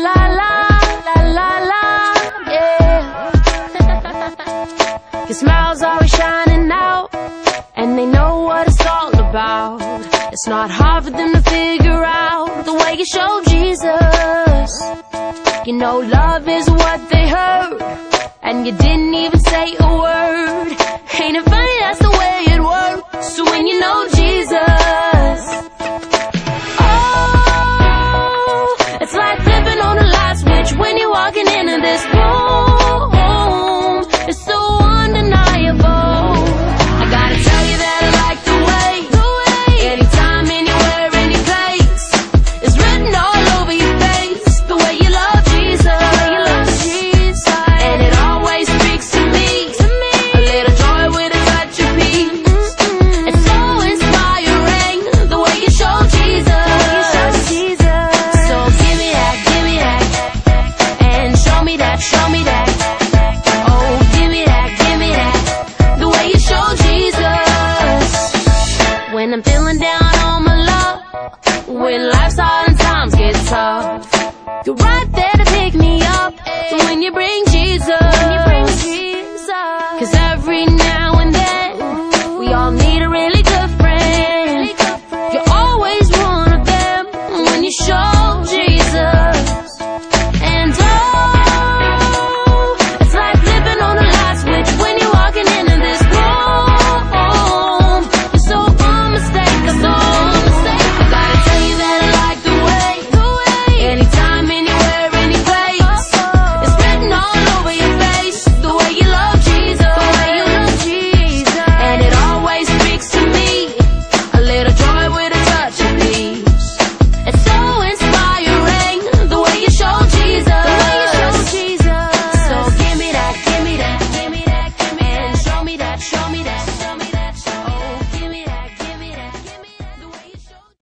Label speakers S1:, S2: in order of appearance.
S1: la la la, la la la, yeah. Your smile's always shining out, and they know what it's all about. It's not hard for them to figure out the way you show Jesus. You know love is what they heard, and you didn't even say a word. Ain't it funny, that's the way it works. So when you know Jesus, oh, it's like flipping on a light switch when you're walking into this room. It's so undeniable. I gotta tell you that I like the way anytime, anywhere, any place, it's written all over your face. The way you love Jesus, and it always speaks to me. A little joy with a touch of peace. It's so inspiring, the way you show Jesus. So give me that, and show me that, oh, give me that, the way you show Jesus. When I'm feeling down on my luck, when life's hard and times get tough, you're right there to pick me up. So when you bring